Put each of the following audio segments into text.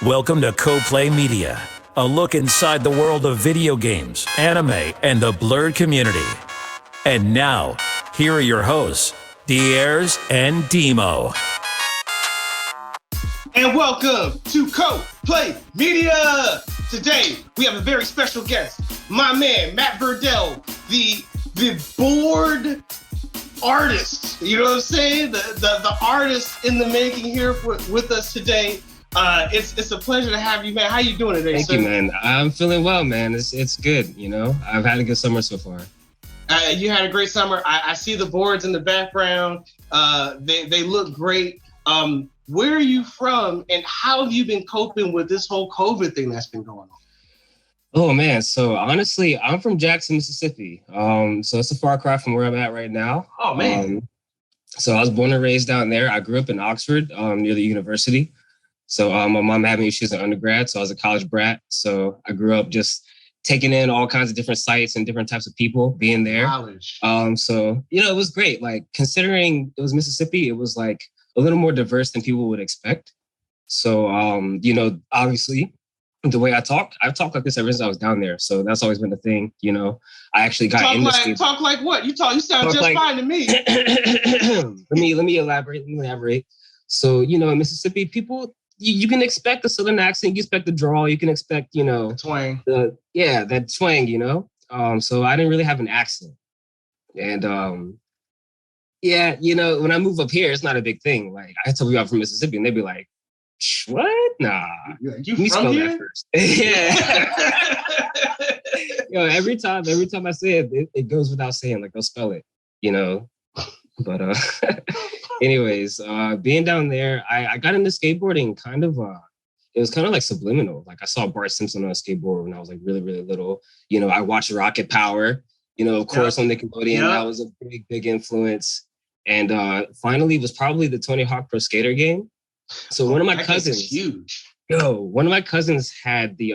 Welcome to Co-Play Media, a look inside the world of video games, anime, and the Blerd community. And now, here are your hosts, Diers and Demo. And welcome to Co-Play Media. Today, we have a very special guest, my man, Matt Verdell, the board artist. You know what I'm saying? The artist in the making here with us today. It's a pleasure to have you, man. How you doing today, Thank you, man. I'm feeling well, man. It's good, you know. I've had a good summer so far. You had a great summer. I see the boards in the background. They look great. Where are you from, and how have you been coping with this whole COVID thing that's been going on? Oh, man. So, honestly, I'm from Jackson, Mississippi. So it's a far cry from where I'm at right now. Oh, man. So I was born and raised down there. I grew up in Oxford, near the university. So my mom had me, she was an undergrad, so I was a college brat. So I grew up just taking in all kinds of different sites and different types of people being there. College. So, you know, it was great. Like, considering it was Mississippi, it was like a little more diverse than people would expect. So, you know, obviously, the way I've talked like this ever since I was down there. So that's always been the thing, you know. I actually got talk like what? You sound just like, fine to me. Let me elaborate. So, you know, in Mississippi, people, you can expect a Southern accent, you expect the drawl, you can expect, you know, twang. That twang, you know. So I didn't really have an accent. And yeah, you know, when I move up here, it's not a big thing. Like, I tell people I'm from Mississippi and they'd be like, what? Nah. You from spell here? That first. Yeah. You know, every time I say it goes without saying, like, they'll spell it, you know. But anyways, being down there, I got into skateboarding kind of, it was kind of like subliminal. Like, I saw Bart Simpson on a skateboard when I was like really, really little. You know, I watched Rocket Power, you know, of course, on Nickelodeon. That was a big, big influence. And finally, it was probably the Tony Hawk Pro Skater game. So one of my cousins, one of my cousins had the,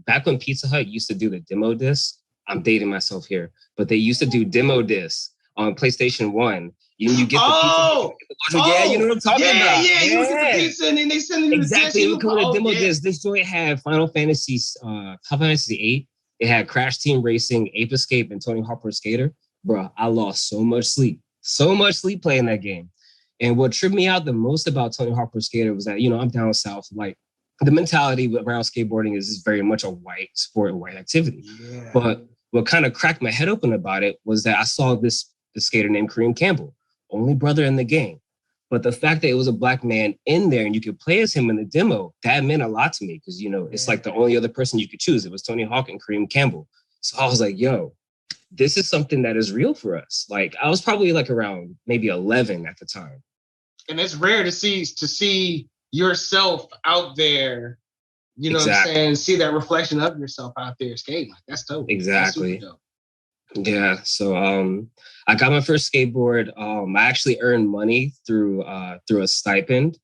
back when Pizza Hut used to do the demo disc, I'm dating myself here, but they used to do demo discs on PlayStation 1. You get the pizza. Yeah, you know what I'm talking about. Yeah, you get the pizza and then they send you exactly. It would come with a demo disc. This joint had Final Fantasy VIII. It had Crash Team Racing, Ape Escape, and Tony Hawk Pro Skater. Bro, I lost so much sleep playing that game. And what tripped me out the most about Tony Hawk Pro Skater was that, you know, I'm down south. Like, the mentality around skateboarding is very much a white sport, white activity. Yeah. But what kind of cracked my head open about it was that I saw this skater named Kareem Campbell, only brother in the game. But the fact that it was a black man in there and you could play as him in the demo, that meant a lot to me because, you know, it's like the only other person you could choose. It was Tony Hawk and Kareem Campbell. So I was like, yo, this is something that is real for us. Like, I was probably like around maybe 11 at the time. And it's rare to see yourself out there, you know what I'm saying? See that reflection of yourself out there skating. Like, that's dope. Exactly. That's yeah. So I got my first skateboard. I actually earned money through a stipend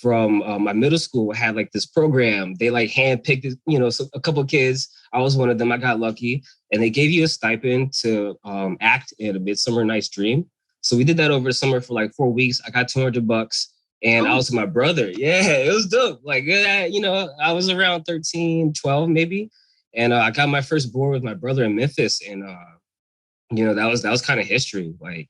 from my middle school. Had like this program. They like handpicked, you know, so a couple of kids. I was one of them. I got lucky, and they gave you a stipend to act in A Midsummer Night's Dream. So we did that over the summer for like 4 weeks. I got $200 and I was with my brother. Yeah, it was dope. Like, you know, I was around 13, 12 maybe. And I got my first board with my brother in Memphis. And, you know, that was kind of history. Like,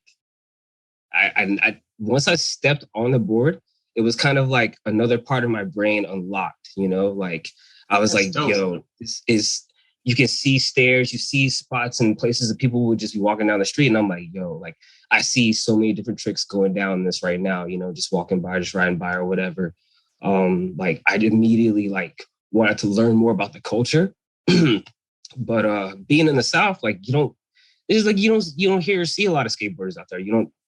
I once I stepped on the board, it was kind of like another part of my brain unlocked, you know, like I was like, dope. Yo, this is, you can see stairs, you see spots and places that people would just be walking down the street. And I'm like, yo, like, I see so many different tricks going down this right now, you know, just walking by, just riding by or whatever. Like, I immediately like wanted to learn more about the culture. But being in the South, like, you don't hear or see a lot of skateboarders out there.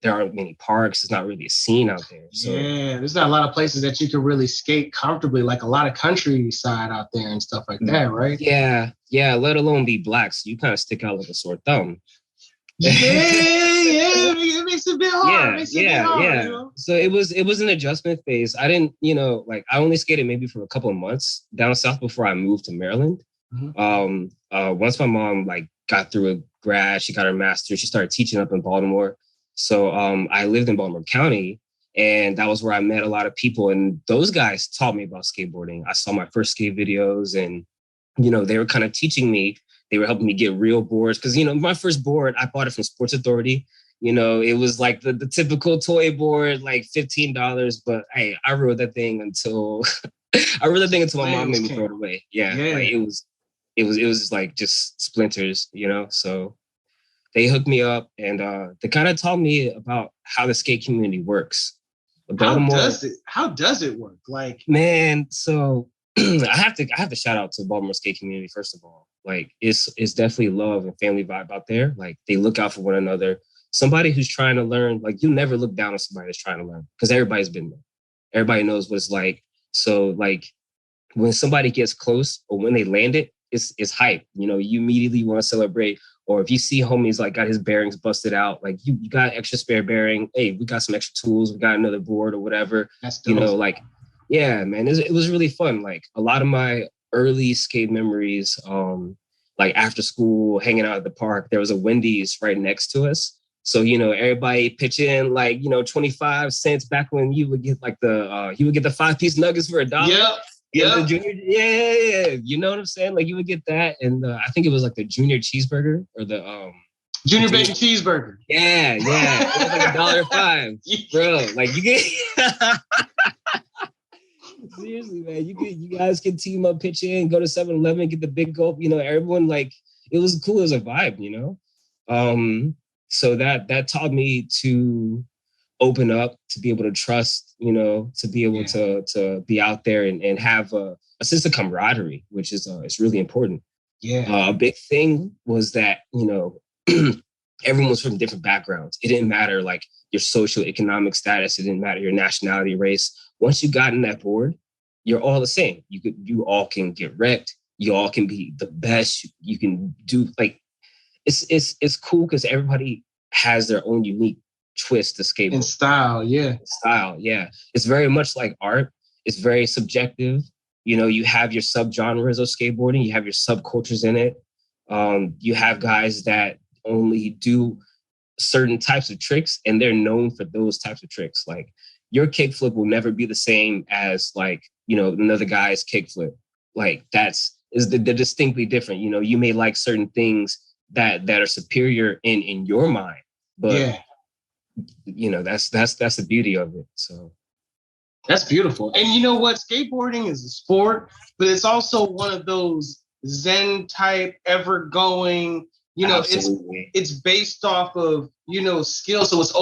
There aren't many parks. It's not really a scene out there. So yeah, there's not a lot of places that you can really skate comfortably, like a lot of countryside out there and stuff like that, right? Yeah, let alone be black. So you kind of stick out like a sore thumb. Yeah, it makes it a bit hard. Yeah. You know? So it was an adjustment phase. I didn't, you know, like, I only skated maybe for a couple of months down south before I moved to Maryland. Mm-hmm. Once my mom like got through a grad, she got her master's, she started teaching up in Baltimore. So I lived in Baltimore County, And that was where I met a lot of people. And those guys taught me about skateboarding. I saw my first skate videos and, they were kind of teaching me. They were helping me get real boards. Because, my first board, I bought it from Sports Authority. It was like the typical toy board, like $15. But hey, I rode that thing until my mom made me throw it away. Yeah. Like it was like just splinters, So they hooked me up and they kind of taught me about how the skate community works. How does it work? Like, man, so I have to shout out to the Baltimore skate community first of all. Like, it's definitely love and family vibe out there. Like, they look out for one another. Somebody who's trying to learn, like, you never look down on somebody that's trying to learn because everybody's been there. Everybody knows what it's like. So, like, when somebody gets close or when they land it, it's hype. You immediately want to celebrate. Or if you see homies like got his bearings busted out, like you got extra spare bearing. Hey, we got some extra tools. We got another board or whatever. That's dope. Yeah, man, it was really fun. Like a lot of my early skate memories, like after school, hanging out at the park, there was a Wendy's right next to us. So, everybody pitch in like, 25 cents back when you would get like the 5-piece nuggets for $1. Yep. Yeah, yeah. You know what I'm saying? Like you would get that, and I think it was like the junior cheeseburger or the junior bacon cheeseburger. Yeah, it was like $1.05, bro. Like you get seriously, man. You guys can team up, pitch in, go to 7-Eleven, get the big gulp. Everyone like it was cool. It was a vibe, So that taught me to open up, to be able to trust, to be able to be out there and have a sense of camaraderie, which is really important. Yeah. A big thing was that, everyone was from different backgrounds. It didn't matter like your socioeconomic status. It didn't matter your nationality, race. Once you got in that board, you're all the same. You all can get wrecked. You all can be the best. You can do like, it's cool because everybody has their own unique twist to skateboard. In style, yeah. It's very much like art. It's very subjective. You have your subgenres of skateboarding. You have your subcultures in it. You have guys that only do certain types of tricks, and they're known for those types of tricks. Like your kickflip will never be the same as like another guy's kickflip. Like they're distinctly different. You may like certain things that are superior in your mind, but. Yeah. That's the beauty of it. So that's beautiful. And you know what? Skateboarding is a sport, but it's also one of those Zen type, ever going, it's based off of, skill. So it's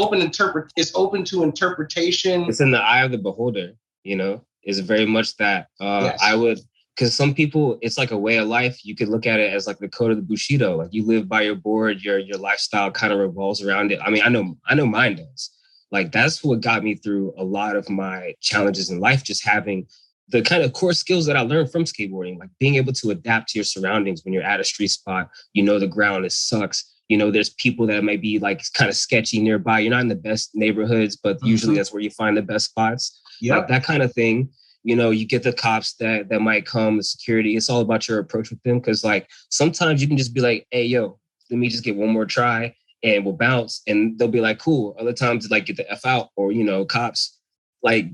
open to interpretation. It's in the eye of the beholder, it's very much that. Yes. Because some people, it's like a way of life. You could look at it as like the code of the Bushido. Like you live by your board, your lifestyle kind of revolves around it. I mean, I know mine does. Like that's what got me through a lot of my challenges in life, just having the kind of core skills that I learned from skateboarding, like being able to adapt to your surroundings when you're at a street spot. The ground sucks. There's people that might be like kind of sketchy nearby. You're not in the best neighborhoods, but usually that's where you find the best spots. Yep. Like that kind of thing. You get the cops that might come, the security. It's all about your approach with them. Cause like sometimes you can just be like, hey, yo, let me just get one more try and we'll bounce. And they'll be like, cool. Other times like get the F out or, cops, like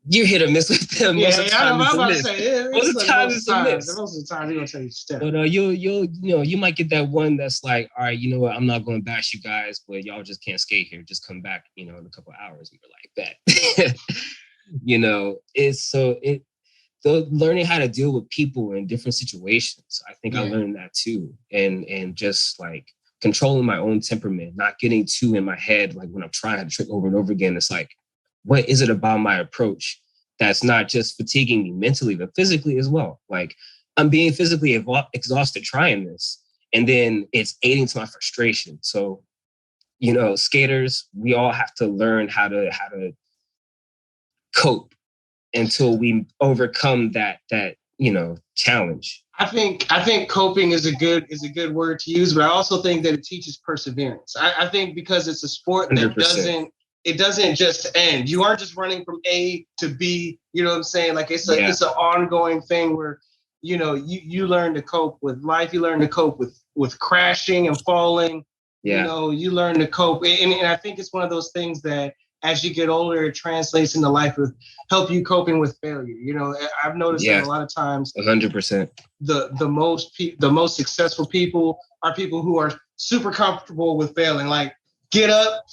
you're hit or miss with them. Yeah, I'm about to say most of the time it's a miss. Most of the time they're gonna tell you step. But you might get that one that's like, all right, you know what? I'm not going to bash you guys, but y'all just can't skate here. Just come back, in a couple of hours. And you're like that. Learning how to deal with people in different situations. I think I learned that too. And just like controlling my own temperament, not getting too in my head. Like when I'm trying to trick over and over again, it's like, what is it about my approach that's not just fatiguing me mentally, but physically as well? Like I'm being physically exhausted trying this, and then it's aiding to my frustration. So, skaters, we all have to learn how to cope until we overcome that challenge. I think coping is a good word to use, but I also think that it teaches perseverance. I think because it's a sport that 100%. It doesn't just end. You aren't just running from A to B. You know what I'm saying? Like it's an ongoing thing where you learn to cope with life. You learn to cope with crashing and falling. Yeah. You learn to cope, and I think it's one of those things that as you get older, it translates into life with help you coping with failure. You know, I've noticed that a lot of times, 100%. The most successful people are people who are super comfortable with failing. Like, get up,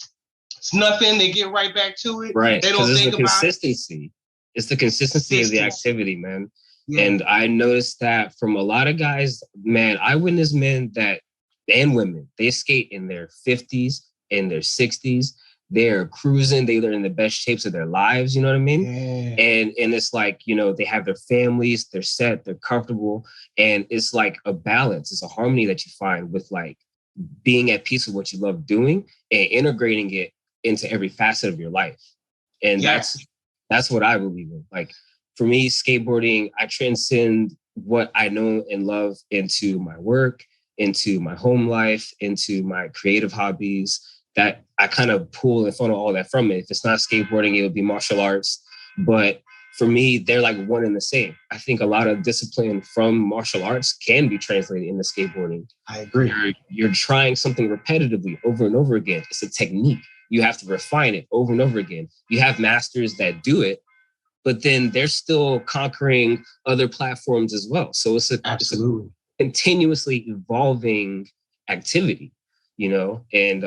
it's nothing. They get right back to it. Right. They don't think about it. It's the consistency of the activity, man. Yeah. And I noticed that from a lot of guys, man, I witnessed men and women, they skate in their 50s, in their 60s. They're cruising. They're in the best shapes of their lives. You know what I mean? Yeah. And it's like, you know, they have their families, they're set, they're comfortable. And it's like a balance. It's a harmony that you find with like being at peace with what you love doing and integrating it into every facet of your life. And that's what I believe in. Like, for me, skateboarding, I transcend what I know and love into my work, into my home life, into my creative hobbies, that I kind of pull and funnel all that from it. If it's not skateboarding, it would be martial arts. But for me, they're like one and the same. I think a lot of discipline from martial arts can be translated into skateboarding. I agree. You're trying something repetitively over and over again. It's a technique. You have to refine it over and over again. You have masters that do it, but then they're still conquering other platforms as well. So it's a continuously evolving activity, you know, and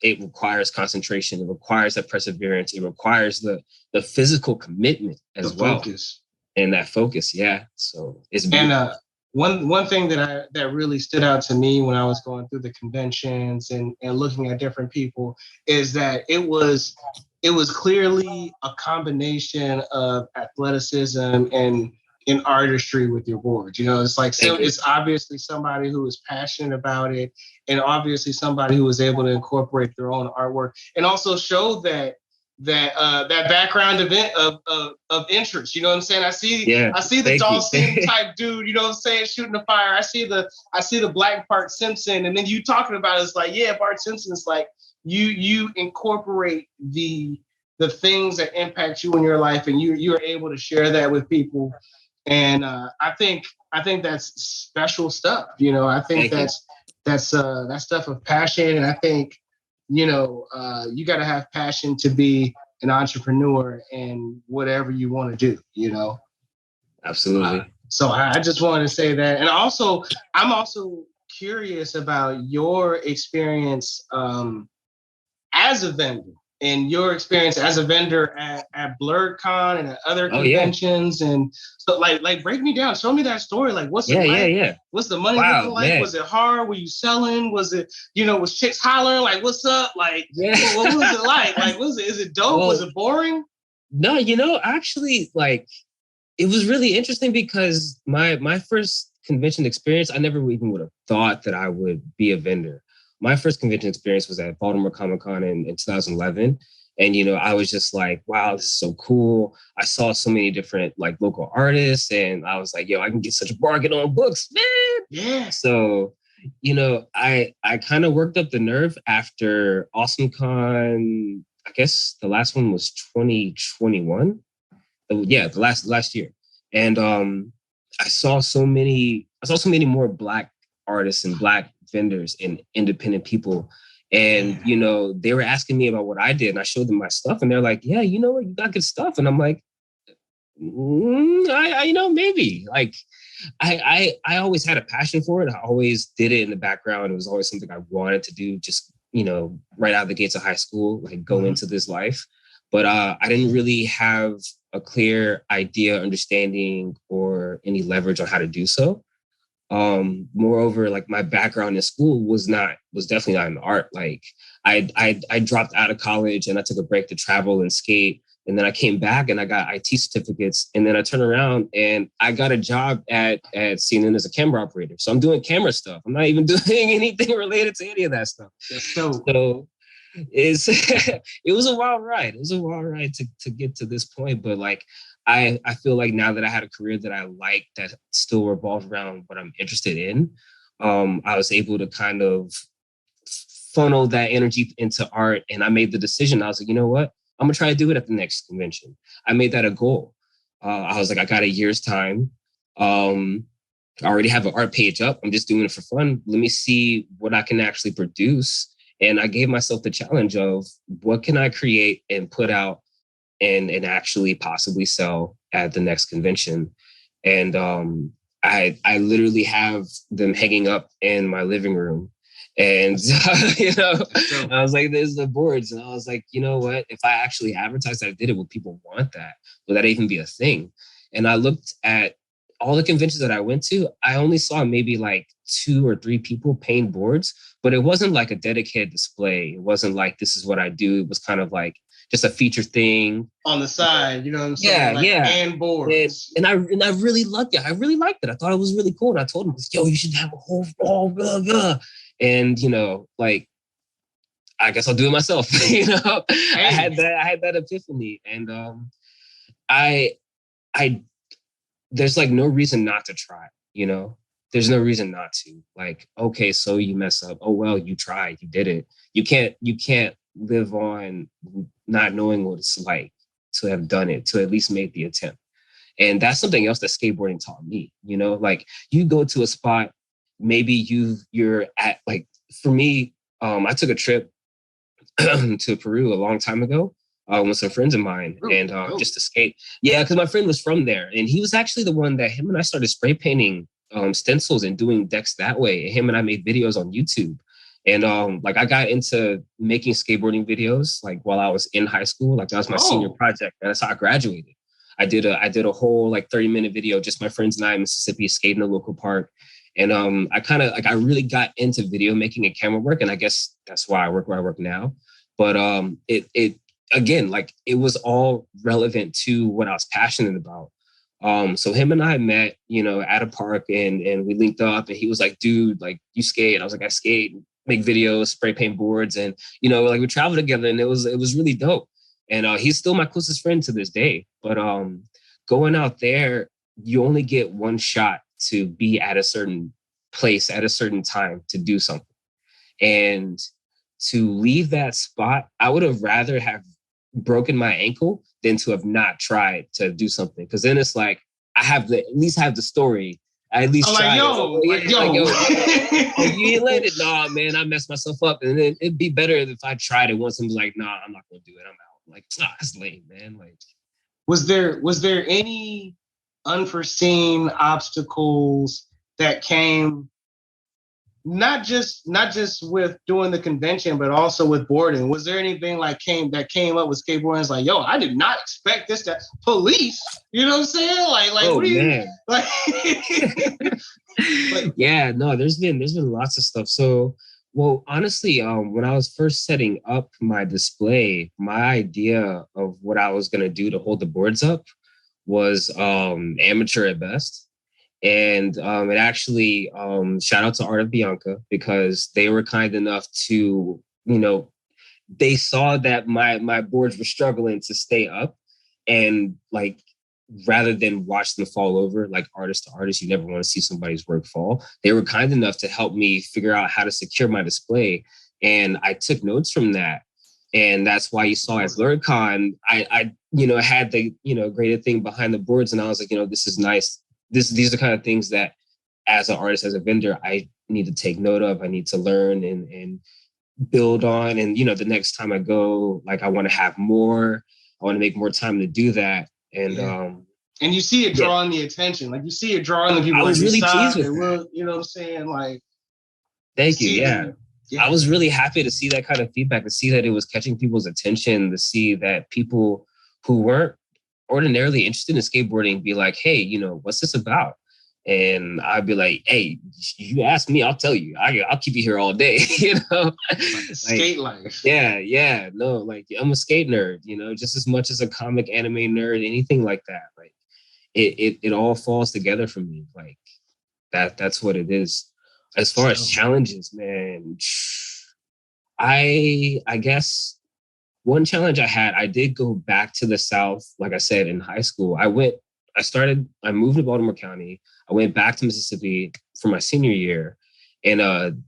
it requires concentration. It requires that perseverance. It requires the physical commitment as well. Focus. And that focus, yeah. So it's beautiful. And one thing that really stood out to me when I was going through the conventions and looking at different people is that it was clearly a combination of athleticism and artistry with your board. You know, it's like, so it's obviously somebody who is passionate about it, and obviously somebody who was able to incorporate their own artwork and also show that background event of interest. You know what I'm saying? I see the Dawson type dude, you know what I'm saying, shooting the fire. I see the black Bart Simpson, and then you talking about it's like, yeah, Bart Simpson's like, you incorporate the things that impact you in your life, and you're able to share that with people. And I think that's special stuff. You know, I think that's that stuff of passion. And I think, you know, you got to have passion to be an entrepreneur in whatever you want to do, you know? Absolutely. So I just wanted to say that. And also, I'm also curious about your experience as a vendor, and your experience as a vendor at BlerdCon and at other conventions. And so like break me down, show me that story. Like, what's it like? What's the money looking like? Man. Was it hard? Were you selling? Was it, you know, was chicks hollering like, what's up? Like, what was it like? Like, is it dope? Was it boring? No, you know, actually, like, it was really interesting because my first convention experience, I never even would have thought that I would be a vendor. My first convention experience was at Baltimore Comic-Con in 2011. And, you know, I was just like, wow, this is so cool. I saw so many different like local artists, and I was like, yo, I can get such a bargain on books, man. Yeah. So, you know, I kind of worked up the nerve after AwesomeCon. I guess the last one was 2021. Yeah, the last year. And I saw so many more Black artists and Black vendors and independent people. And, you know, they were asking me about what I did, and I showed them my stuff, and they're like, yeah, you know what, you got good stuff. And I'm like, I you know, maybe. Like, I always had a passion for it. I always did it in the background. It was always something I wanted to do, just, you know, right out of the gates of high school, like go into this life. But I didn't really have a clear idea, understanding, or any leverage on how to do so. Moreover, like, my background in school was definitely not in art. Like, I dropped out of college and I took a break to travel and skate. And then I came back and I got IT certificates. And then I turned around and I got a job at CNN as a camera operator. So I'm doing camera stuff. I'm not even doing anything related to any of that stuff. So it was a wild ride. It was a wild ride to get to this point. But like, I feel like now that I had a career that I like, that still revolves around what I'm interested in, I was able to kind of funnel that energy into art. And I made the decision. I was like, you know what? I'm going to try to do it at the next convention. I made that a goal. I was like, I got a year's time. I already have an art page up. I'm just doing it for fun. Let me see what I can actually produce And I gave myself the challenge of what can I create and put out and actually possibly sell at the next convention. And I literally have them hanging up in my living room. And, I was like, there's the boards. And I was like, you know what? If I actually advertise that I did it, would people want that? Would that even be a thing? And I looked at all the conventions that I went to. I only saw maybe like 2 or 3 people paint boards, but it wasn't like a dedicated display. It wasn't like, this is what I do. It was kind of like just a feature thing on the side, you know what I'm saying? And boards. And I really liked it. I really liked it. I thought it was really cool. And I told him, yo, you should have a whole blah, blah, blah. And, like, I guess I'll do it myself. Hey. I had that epiphany. And I there's like no reason not to try, There's no reason not to. Like, okay, so you mess up. Oh well, you tried, you did it. You can't live on not knowing what it's like to have done it, to at least make the attempt. And that's something else that skateboarding taught me, like you go to a spot, maybe you're at, like, for me, I took a trip to Peru a long time ago with some friends of mine and just to skate. Yeah, because my friend was from there and he was actually the one that him and I started spray painting stencils and doing decks that way. And him and I made videos on YouTube. And like I got into making skateboarding videos like while I was in high school. Like that was my senior project. And that's how I graduated. I did a whole like 30-minute video, just my friends and I in Mississippi skating a local park. And I really got into video making and camera work. And I guess that's why I work where I work now. But it again, like it was all relevant to what I was passionate about. So him and I met, at a park and we linked up and he was like, dude, like you skate. And I was like, I skate, make videos, spray paint boards. And, like we traveled together and it was really dope. And he's still my closest friend to this day. But going out there, you only get one shot to be at a certain place at a certain time to do something. And to leave that spot, I would have rather have broken my ankle than to have not tried to do something. Because then it's like, I have at least have the story. I at least tried. You ain't let it. Nah, man, I messed myself up. And then it'd be better if I tried it once and was like, nah, I'm not going to do it. I'm out. Like, that's lame, man. Like, was there any unforeseen obstacles that came not just with doing the convention, but also with boarding? Was there anything like came up with skateboarding? It's like, yo, I did not expect this to police. You know what I'm saying? Like, what do you like? Yeah, no, there's been lots of stuff. So, well, honestly, when I was first setting up my display, my idea of what I was gonna do to hold the boards up was amateur at best. And it actually, shout out to Art of Bianca, because they were kind enough to, they saw that my boards were struggling to stay up. And like, rather than watch them fall over, like artist to artist, you never want to see somebody's work fall. They were kind enough to help me figure out how to secure my display. And I took notes from that. And that's why you saw at BlerdCon, I had the, graded thing behind the boards. And I was like, this is nice. These are the kind of things that as an artist, as a vendor, I need to take note of. I need to learn and build on. And, the next time I go, like, I want to have more. I want to make more time to do that. And and you see it drawing the attention. Like, you see it drawing the people. I was really pleased with that. You know what I'm saying? Like, thank you. Yeah. I was really happy to see that kind of feedback, to see that it was catching people's attention, to see that people who weren't ordinarily interested in skateboarding be like, hey, what's this about? And I'd be like, hey, you ask me, I'll tell you. I'll keep you here all day, Like skate life. Yeah. No, like I'm a skate nerd, just as much as a comic anime nerd, anything like that. Like it all falls together for me. Like that's what it is. As far as challenges, man, I guess one challenge I had, I did go back to the South, like I said, in high school. I moved to Baltimore County. I went back to Mississippi for my senior year. And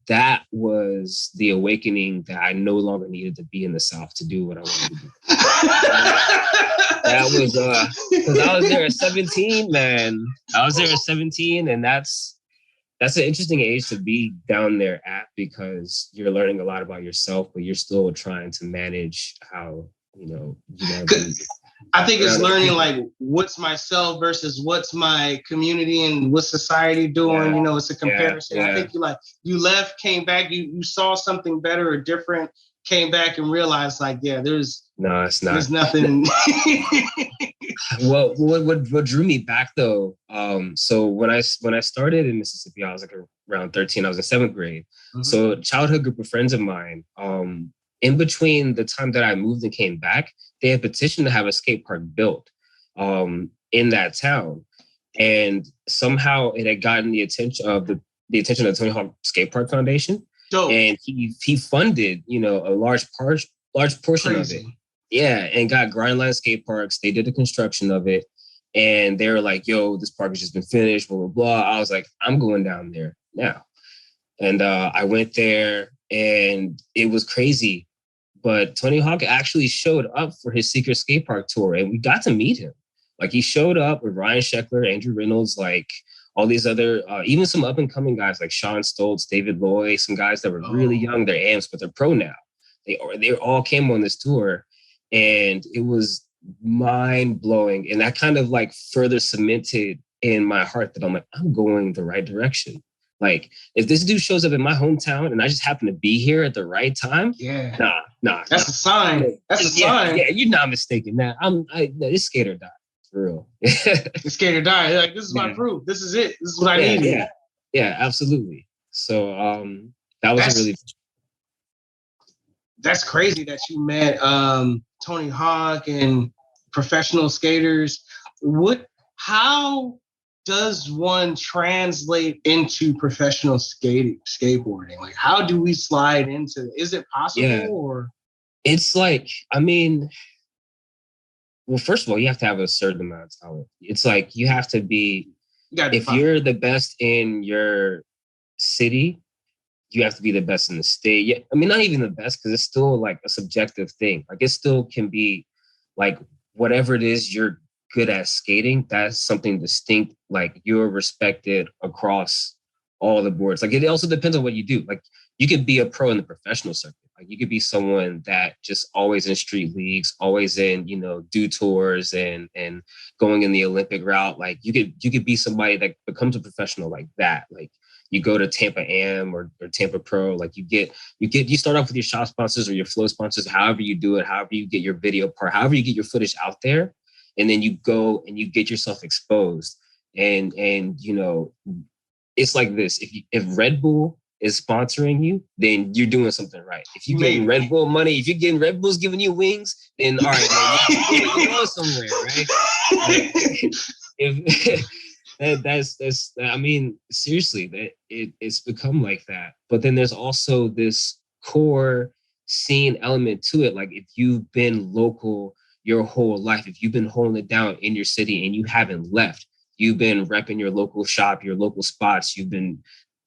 that was the awakening that I no longer needed to be in the South to do what I wanted to do. That was, because I was there at 17, man. I was there at 17, and that's that's an interesting age to be down there at, because you're learning a lot about yourself, but you're still trying to manage how, you want to be. I think it's learning like what's myself versus what's my community and what's society doing. Yeah. It's a comparison. Yeah. I think you left, came back, you saw something better or different, came back and realized like, yeah, it's not. There's nothing. Well, what drew me back though? So when I started in Mississippi, I was like around 13. I was in 7th grade. Mm-hmm. So a childhood group of friends of mine, in between the time that I moved and came back, they had petitioned to have a skate park built in that town. And somehow it had gotten the attention of the attention of the Tony Hawk Skate Park Foundation. Dope. And he funded, a large portion of it. Yeah, and got Grindline skate parks. They did the construction of it. And they were like, yo, this park has just been finished, blah, blah, blah. I was like, I'm going down there now. And I went there and it was crazy. But Tony Hawk actually showed up for his secret skate park tour, and we got to meet him. Like, he showed up with Ryan Sheckler, Andrew Reynolds, like all these other, even some up and coming guys like Sean Stoltz, David Loy, some guys that were really young, they're amps, but they're pro now. They all came on this tour, and it was mind blowing. And that kind of like further cemented in my heart that I'm like, I'm going the right direction. Like, if this dude shows up in my hometown and I just happen to be here at the right time, nah. That's a sign. That's a sign. Yeah, you're not mistaken. Nah, it's skate or die, for real. It's skate or die. Like, this is my proof. This is it. This is what I needed. Yeah, absolutely. So that was really. That's crazy that you met Tony Hawk and professional skaters. How does one translate into professional skateboarding? Like, how do we slide into it? Is it possible or? It's like, well, first of all, you have to have a certain amount of talent. It's like, you have to be, if you're the best in your city, you have to be the best in the state. Yeah, not even the best, because it's still like a subjective thing. Like, it still can be like, whatever it is you're good at skating, that's something distinct. Like, you're respected across all the boards. Like, it also depends on what you do. Like, you could be a pro in the professional circuit. Like, you could be someone that just always in street leagues, always in, do tours and going in the Olympic route. Like, you could be somebody that becomes a professional like that. Like, you go to Tampa Am or Tampa Pro, like you start off with your shop sponsors or your flow sponsors, however you do it, however you get your video part, however you get your footage out there. And then you go and you get yourself exposed. And it's like this. If Red Bull is sponsoring you, then you're doing something right. If you're getting Red Bull money, if you're getting Red Bull's giving you wings, then all right, man, you're going somewhere, right? That's seriously, that it's become like that. But then there's also this core scene element to it. Like, if you've been local your whole life, if you've been holding it down in your city and you haven't left, you've been repping your local shop, your local spots, you've been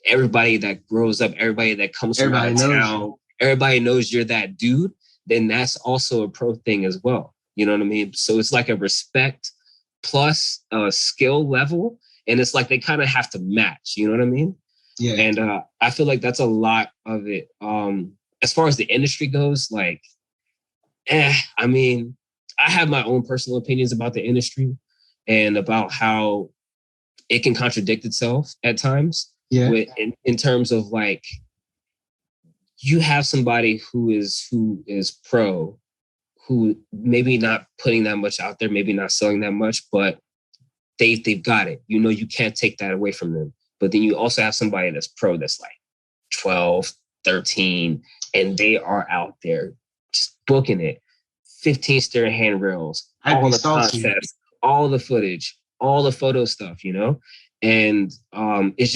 everybody that grows up, everybody that comes from out of town, everybody knows you're that dude, then that's also a pro thing as well. You know what I mean? So it's like a respect plus a skill level. And it's like they kind of have to match, you know what I mean? Yeah. And I feel like that's a lot of it. As far as the industry goes, like, I have my own personal opinions about the industry and about how it can contradict itself at times. Yeah. In terms of like, you have somebody who is pro, who maybe not putting that much out there, maybe not selling that much, but they've got it. You can't take that away from them. But then you also have somebody that's pro that's like 12, 13, and they are out there just booking it. 15 stair handrails, all the concepts, all the footage, all the photo stuff, And it's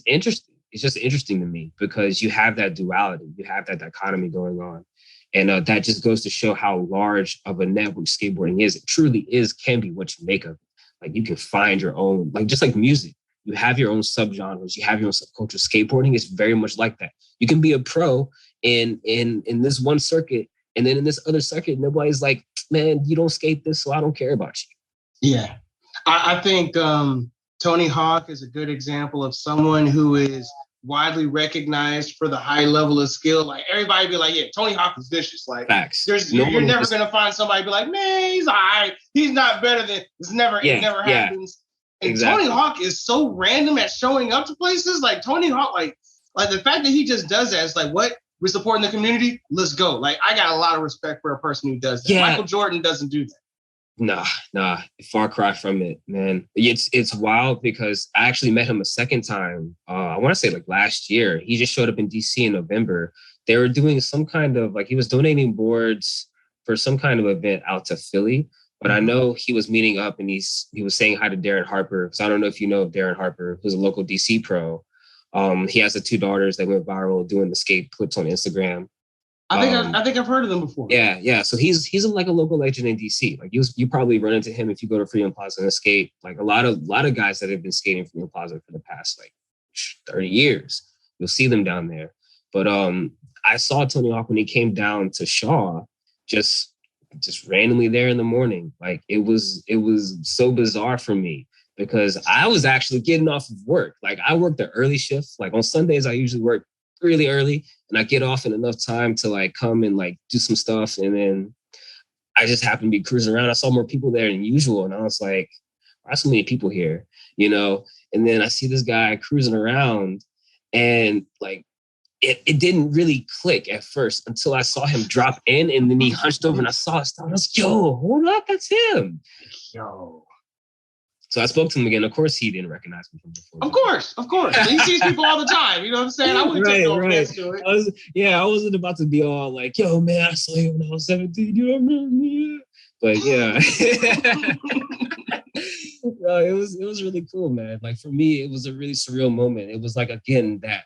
interesting. It's just interesting to me because you have that duality, you have that dichotomy going on. And that just goes to show how large of a network skateboarding is. It truly can be what you make of it. Like, you can find your own, like, just like music, you have your own subgenres, you have your own subculture. Skateboarding is very much like that. You can be a pro in this one circuit, and then in this other circuit, nobody's like, man, you don't skate this, so I don't care about you. Yeah. I think Tony Hawk is a good example of someone who is widely recognized for the high level of skill. Like everybody be like, yeah, Tony Hawk is vicious. Like Facts. you're never gonna find somebody be like, man, he's all right. He's not better than it never happens. And exactly. Tony Hawk is so random at showing up to places. Like Tony Hawk, like the fact that he just does that is like, what? We're supporting the community. Let's go. Like I got a lot of respect for a person who does that. Yeah. Michael Jordan doesn't do that. Nah, far cry from it, man. It's wild because I actually met him a second time. I want to say like last year. He just showed up in DC in November. They were doing some kind of like he was donating boards for some kind of event out to Philly. But I know he was meeting up and he was saying hi to Darren Harper. Because I don't know if you know Darren Harper, who's a local DC pro. He has the 2 daughters that went viral doing the skate clips on Instagram. I think I've heard of them before. Yeah. So he's like a local legend in DC. Like you probably run into him if you go to Freedom Plaza and skate. Like a lot of guys that have been skating Freedom Plaza for the past like 30 years. You'll see them down there. But I saw Tony Hawk when he came down to Shaw, just randomly there in the morning. Like it was so bizarre for me because I was actually getting off of work. Like I worked the early shift. Like on Sundays I usually work really early and I get off in enough time to like come and like do some stuff. And then I just happened to be cruising around. I saw more people there than usual. And I was like, why are so many people here? You know? And then I see this guy cruising around and like, it didn't really click at first until I saw him drop in and then he hunched over and I saw his stuff. I was like, yo, hold up, that's him. Yo. So I spoke to him again. Of course, he didn't recognize me from before. Of course. He sees people all the time. You know what I'm saying? I wouldn't take no offense to it. I wasn't about to be all like, yo, man, I saw you when I was 17. You don't remember me? But yeah. No, it was really cool, man. Like for me, it was a really surreal moment. It was like, again, that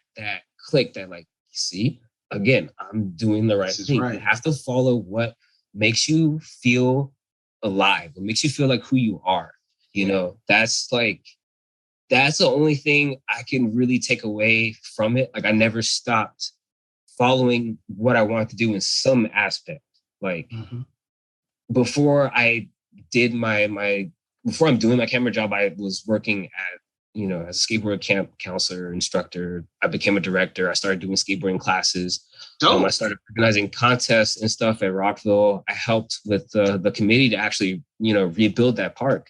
click that like, see, again, I'm doing the right thing. Right. You have to follow what makes you feel alive, what makes you feel like who you are. You know, that's the only thing I can really take away from it. Like I never stopped following what I wanted to do in some aspect. Like before I'm doing my camera job, I was working at, you know, as a skateboard camp counselor, instructor. I became a director. I started doing skateboarding classes. I started organizing contests and stuff at Rockville. I helped with the committee to actually, you know, rebuild that park.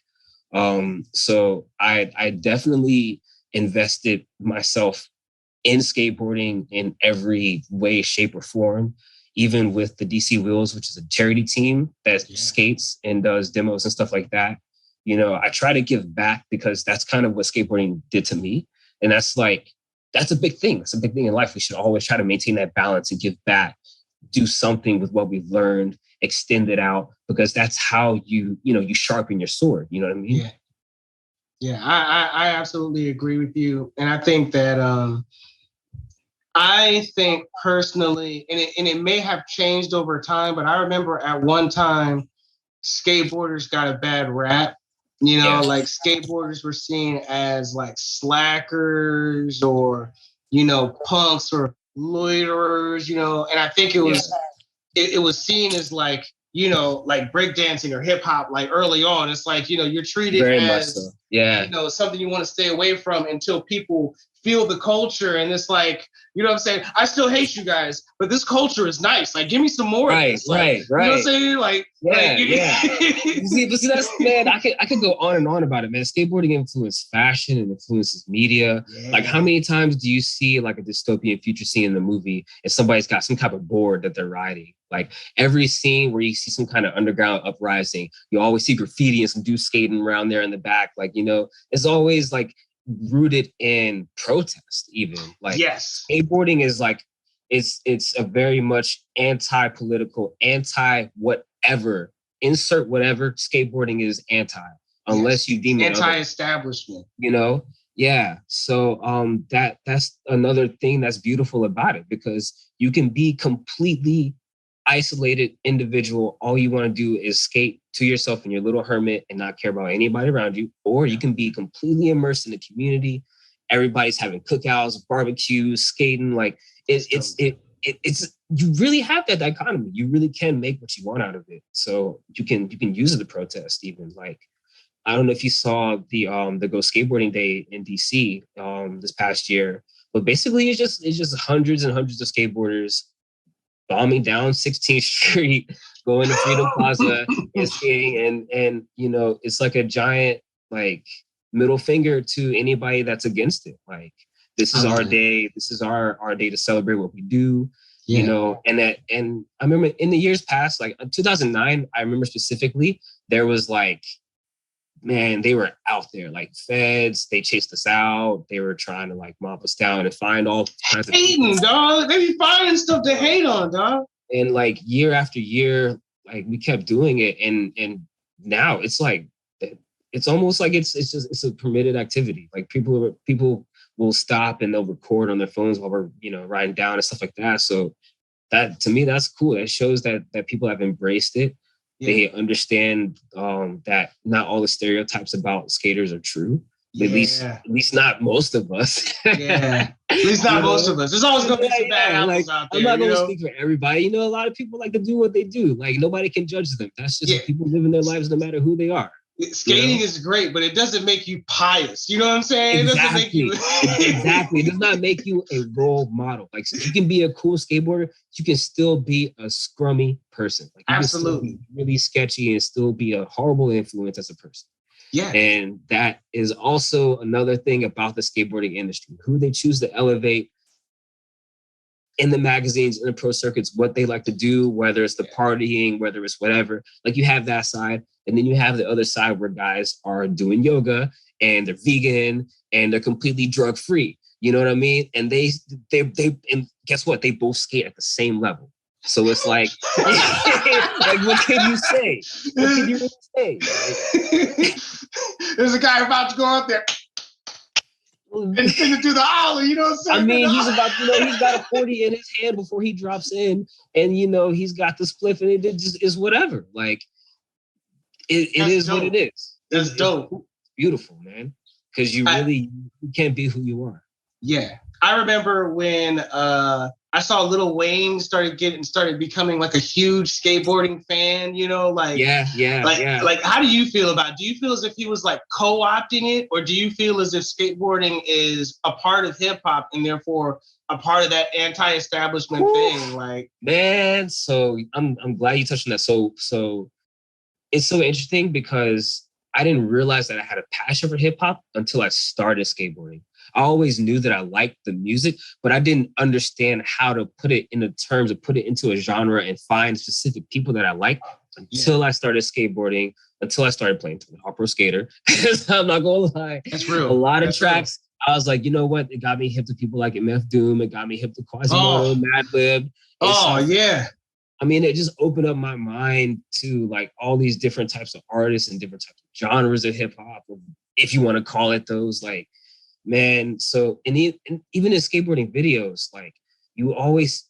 So I definitely invested myself in skateboarding in every way, shape, or form, even with the DC Wheels, which is a charity team that skates and does demos and stuff like that. You know, I try to give back because that's kind of what skateboarding did to me. And that's a big thing. That's a big thing in life. We should always try to maintain that balance and give back, do something with what we've learned, extend it out, because that's how you sharpen your sword. You know what I mean? Yeah, I absolutely agree with you. And I think that, I think personally, and it may have changed over time, but I remember at one time, skateboarders got a bad rap. You know, like skateboarders were seen as like slackers or, you know, punks or loiterers, you know, and I think it was it was seen as like, you know, like breakdancing or hip hop, like early on. It's like, you know, you're treated very as, so. You know, something you want to stay away from until people feel the culture. And it's like, you know what I'm saying? I still hate you guys, but this culture is nice. Like, give me some more. Right. You know what I'm saying? Like, see, that's, man, I could go on and on about it, man. Skateboarding influenced fashion and influences media. Yeah. Like, how many times do you see like a dystopian future scene in the movie and somebody's got some type of board that they're riding? Like every scene where you see some kind of underground uprising, you always see graffiti and some dudes skating around there in the back. Like, you know, it's always like rooted in protest, even. Like skateboarding is like, it's a very much anti-political, anti-whatever, insert whatever, skateboarding is anti, unless you deem it anti-establishment. You know? Yeah. So that's another thing that's beautiful about it, because you can be completely isolated individual. All you want to do is skate to yourself in your little hermit and not care about anybody around you. Or you can be completely immersed in the community. Everybody's having cookouts, barbecues, skating. Like it's you really have that dichotomy. You really can make what you want out of it. So you can use it to protest even. Like I don't know if you saw the Go Skateboarding Day in DC this past year, but basically it's just hundreds and hundreds of skateboarders bombing down 16th Street, going to Freedom Plaza and skating, and you know, it's like a giant like middle finger to anybody that's against it. Like, this is our day. This is our day to celebrate what we do. You know, and I remember in the years past, like 2009, I remember specifically, there was like, man, they were out there, like feds, they chased us out. They were trying to like mop us down and find all kinds of hating, dog. They be finding stuff to hate on, dog. And like year after year, like we kept doing it. And now it's like, it's almost like it's a permitted activity. Like people will stop and they'll record on their phones while we're, you know, riding down and stuff like that. So that, to me, that's cool. That shows that people have embraced it. They understand that not all the stereotypes about skaters are true. At least not most of us. At least not most of us. There's always going to be some bad apples out there. I'm not going to speak for everybody. You know, a lot of people like to do what they do. Like, nobody can judge them. That's just people living their lives no matter who they are. Skating is great, but it doesn't make you pious. You know what I'm saying? Exactly. It doesn't make you exactly. It does not make you a role model. Like, so you can be a cool skateboarder, you can still be a scrummy person. Like, you absolutely can still be really sketchy and still be a horrible influence as a person. Yeah. And that is also another thing about the skateboarding industry. Who they choose to elevate in the magazines, in the pro circuits, what they like to do, whether it's the partying, whether it's whatever. Like, you have that side. And then you have the other side where guys are doing yoga and they're vegan and they're completely drug free. You know what I mean? And they and guess what? They both skate at the same level. So it's like, like, what can you say? What can you really say? There's a guy about to go out there and send it to the ollie. You know what I'm saying? I mean, he's about, you know, he's got a 40 in his hand before he drops in, and you know, he's got the spliff, and it just is whatever. Like, it is dope. What it is. That's dope. It's beautiful, man. Because you can't be who you are. Yeah. I remember when I saw Lil Wayne started becoming like a huge skateboarding fan, you know, like like how do you feel about it? Do you feel as if he was like co-opting it, or do you feel as if skateboarding is a part of hip hop and therefore a part of that anti-establishment thing? Like, man, so I'm glad you touched on that. So it's so interesting because I didn't realize that I had a passion for hip hop until I started skateboarding. I always knew that I liked the music, but I didn't understand how to put it into terms of put it into a genre and find specific people that I like until I started skateboarding, until I started playing Tony Hawk Pro Skater. I'm not gonna lie. That's real. A lot of tracks, I was like, you know what? It got me hip to people like MF Doom. It got me hip to Quasimodo, Madlib. I mean, it just opened up my mind to like all these different types of artists and different types of genres of hip hop, if you want to call it those. Like, man, so and even in skateboarding videos, like, you always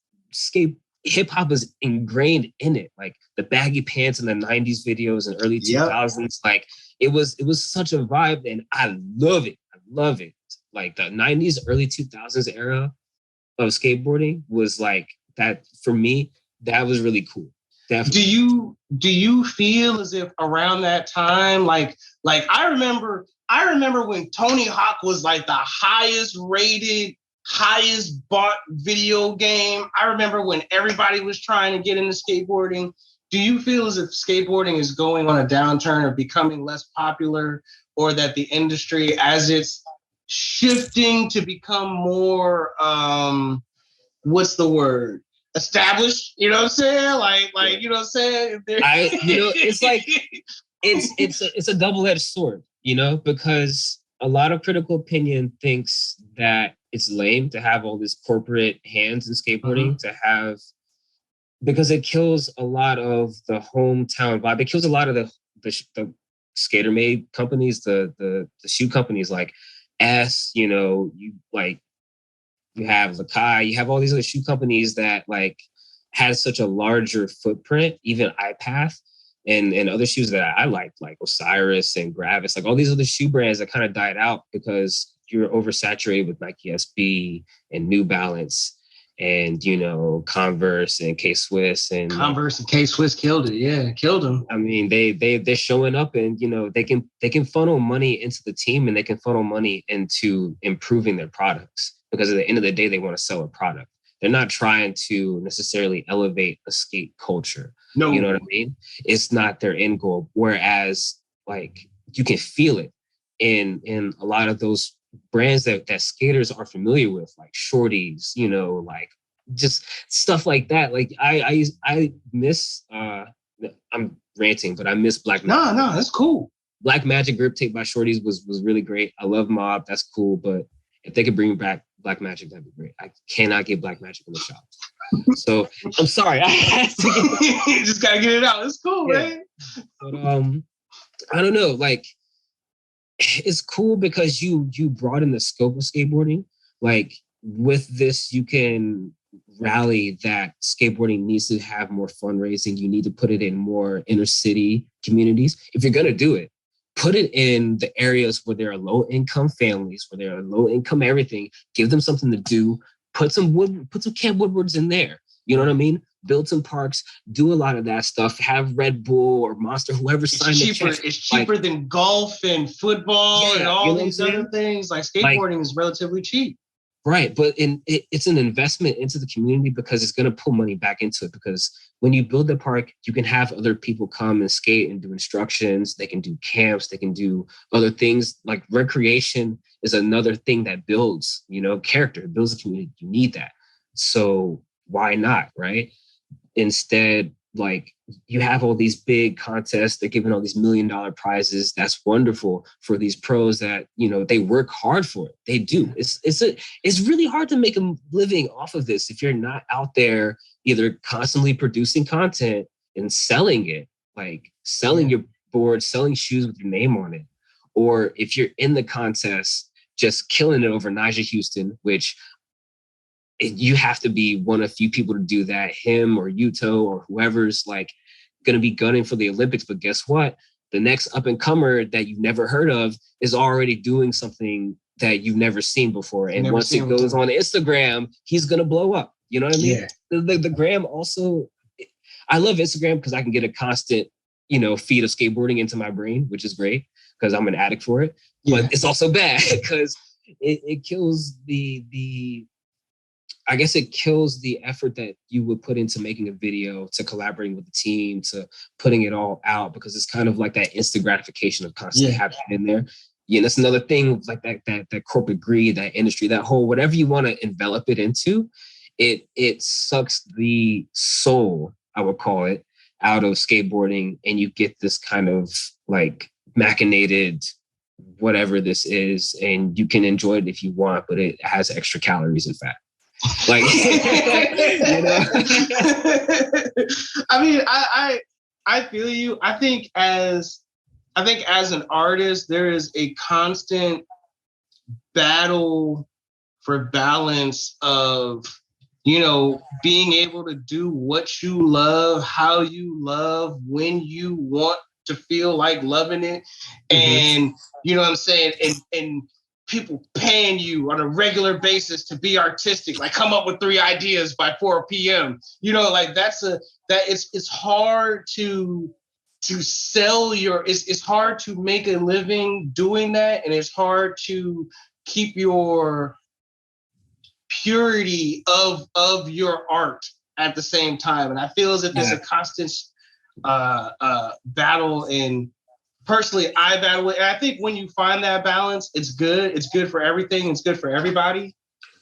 hip hop is ingrained in it. Like the baggy pants in the 90s videos and early 2000s, like it was such a vibe, and I love it. I love it. Like the 90s, early 2000s era of skateboarding was like that for me. That was really cool. Definitely. Do you feel as if around that time, like I remember when Tony Hawk was like the highest rated, highest bought video game. I remember when everybody was trying to get into skateboarding. Do you feel as if skateboarding is going on a downturn or becoming less popular, or that the industry, as it's shifting to become more, what's the word? Established, you know what I'm saying? Like, you know what I'm saying? It's like it's a double-edged sword, you know, because a lot of critical opinion thinks that it's lame to have all this corporate hands in skateboarding, to have, because it kills a lot of the hometown vibe. It kills a lot of the skater made companies, the shoe companies like you know, you have Lakai, you have all these other shoe companies that like has such a larger footprint, even iPath and other shoes that I liked, like Osiris and Gravis, like all these other shoe brands that kind of died out because you're oversaturated with Nike SB and New Balance. and Converse and K-Swiss and Converse and K-Swiss killed it. Yeah, killed them. I mean, they're showing up, and they can funnel money into the team, and they can funnel money into improving their products, because at the end of the day, they want to sell a product. They're not trying to necessarily elevate a skate culture. No, you know what I mean? It's not their end goal. Whereas, like, you can feel it in a lot of those brands that skaters are familiar with, like Shorties, like just stuff like that. Like I miss. I'm ranting, but I miss Black Magic. No, that's cool. Black Magic grip tape by Shorties was really great. I love Mob. That's cool. But if they could bring back Black Magic, that'd be great. I cannot get Black Magic in the shop. So I'm sorry. I had to you just gotta get it out. It's cool, man. But I don't know. Like, it's cool because you broaden the scope of skateboarding. Like, with this, you can rally that skateboarding needs to have more fundraising. You need to put it in more inner city communities. If you're gonna do it, put it in the areas where there are low income families, where there are low income everything. Give them something to do. Put some Camp Woodwards in there. You know what I mean? Build some parks, do a lot of that stuff. Have Red Bull or Monster, whoever signed the check. It's cheaper than golf and football and all these other things. Like, skateboarding is relatively cheap. Right, but it's an investment into the community, because it's going to pull money back into it. Because when you build the park, you can have other people come and skate and do instructions. They can do camps. They can do other things. Like, recreation is another thing that builds, character. It builds a community. You need that. So why not, right? Instead, like, you have all these big contests. They're giving all these $1 million prizes. That's wonderful for these pros that, they work hard for it. They do. It's really hard to make a living off of this if you're not out there either constantly producing content and selling it, like selling your board, selling shoes with your name on it. Or if you're in the contest, just killing it over Nigel Houston, which you have to be one of few people to do that, him or Yuto or whoever's like going to be gunning for the Olympics. But guess what? The next up and comer that you've never heard of is already doing something that you've never seen before. And once it goes on Instagram, he's going to blow up. You know what I mean? Yeah. The gram also, I love Instagram because I can get a constant, feed of skateboarding into my brain, which is great because I'm an addict for it. Yeah. But it's also bad because it kills I guess it kills the effort that you would put into making a video, to collaborating with the team, to putting it all out, because it's kind of like that instant gratification of constantly having it in there. Yeah, that's another thing, like that corporate greed, that industry, that whole whatever you want to envelop it into, it sucks the soul, I would call it, out of skateboarding, and you get this kind of like machinated whatever this is, and you can enjoy it if you want, but it has extra calories and fat. Like, I mean, I feel you. I think as an artist, there is a constant battle for balance of, being able to do what you love, how you love, when you want to feel like loving it. And you know what I'm saying? And people paying you on a regular basis to be artistic, like come up with 3 ideas by 4 p.m. Like it's hard to sell it's hard to make a living doing that. And it's hard to keep your purity of your art at the same time. And I feel as if there's a constant battle. And personally, I battle it. And I think when you find that balance, it's good. It's good for everything. It's good for everybody.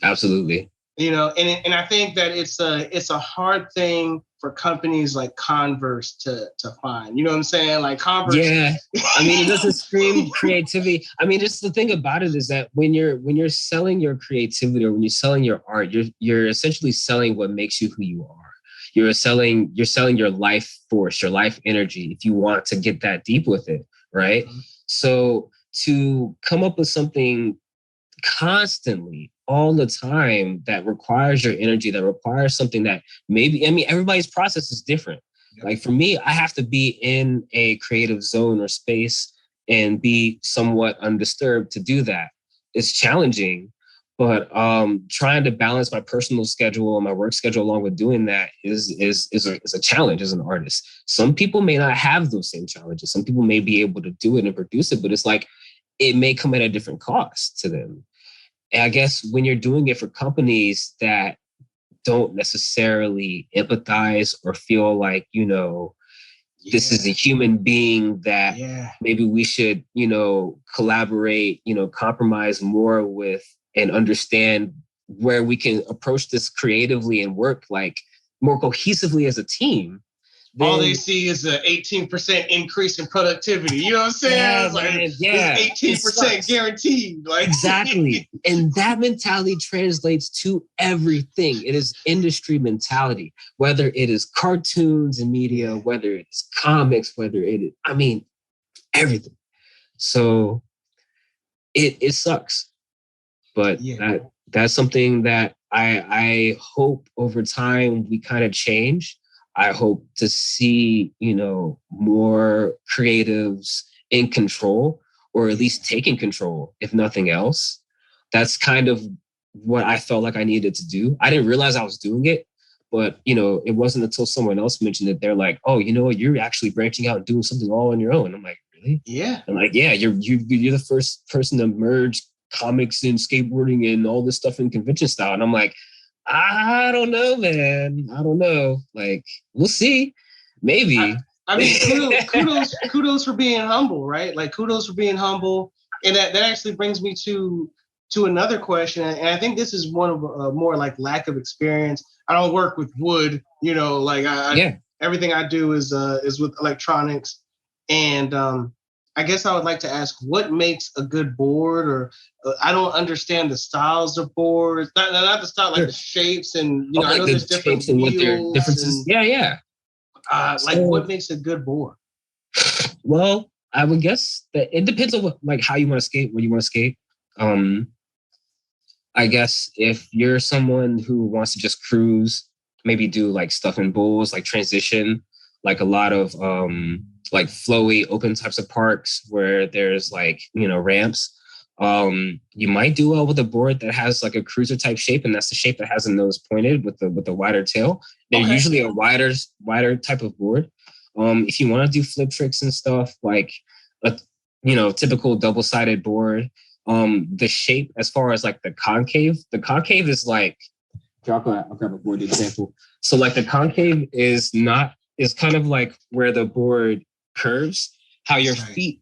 Absolutely. And I think that it's a hard thing for companies like Converse to find. You know what I'm saying? Like Converse. Yeah. I mean, it doesn't scream creativity. I mean, just the thing about it is that when you're selling your creativity, or when you're selling your art, you're essentially selling what makes you who you are. You're selling your life force, your life energy, if you want to get that deep with it, right? Mm-hmm. So to come up with something constantly, all the time, that requires your energy, that requires something that maybe, I mean, everybody's process is different. Yeah. Like for me, I have to be in a creative zone or space and be somewhat undisturbed to do that. It's challenging, But trying to balance my personal schedule and my work schedule along with doing that is a challenge as an artist. Some people may not have those same challenges. Some people may be able to do it and produce it, but it's like it may come at a different cost to them. And I guess when you're doing it for companies that don't necessarily empathize or feel like, you know, this is a human being that maybe we should, you know, collaborate, you know, compromise more with and understand where we can approach this creatively and work like more cohesively as a team. All they see is an 18% increase in productivity. You know what I'm saying? It's 18% guaranteed. Like exactly. And that mentality translates to everything. It is industry mentality, whether it is cartoons and media, whether it's comics, whether it is, I mean, everything. So it sucks. But that's something that I hope over time we kind of change. I hope to see, you know, more creatives in control, or at least taking control, if nothing else. That's kind of what I felt like I needed to do. I didn't realize I was doing it, but, you know, it wasn't until someone else mentioned it. They're like, oh, you know what? You're actually branching out and doing something all on your own. I'm like, really? Yeah. I'm like, yeah, you're the first person to merge comics and skateboarding and all this stuff in convention style. And I'm like, I don't know, man. I don't know. Like, we'll see. Maybe. I mean, kudos for being humble, right? Like, kudos for being humble. And that actually brings me to another question. And I think this is one of more like lack of experience. I don't work with wood, you know, like everything I do is with electronics. And I guess I would like to ask, what makes a good board? Or I don't understand the styles of boards, not the style, like the shapes, and you know, I know there's different shapes and what their differences. What makes a good board? Well, I would guess that it depends on like how you want to skate, when you want to skate. I guess if you're someone who wants to just cruise, maybe do like stuff in bowls, like transition, like a lot of like flowy open types of parks where there's like, you know, ramps. You might do well with a board that has like a cruiser type shape, and that's the shape that has a nose pointed with the wider tail. They're usually a wider type of board. If you want to do flip tricks and stuff, like a, you know, typical double-sided board, the shape as far as like the concave is like, I'll grab a board example. So like the concave is kind of like where the board curves, how your feet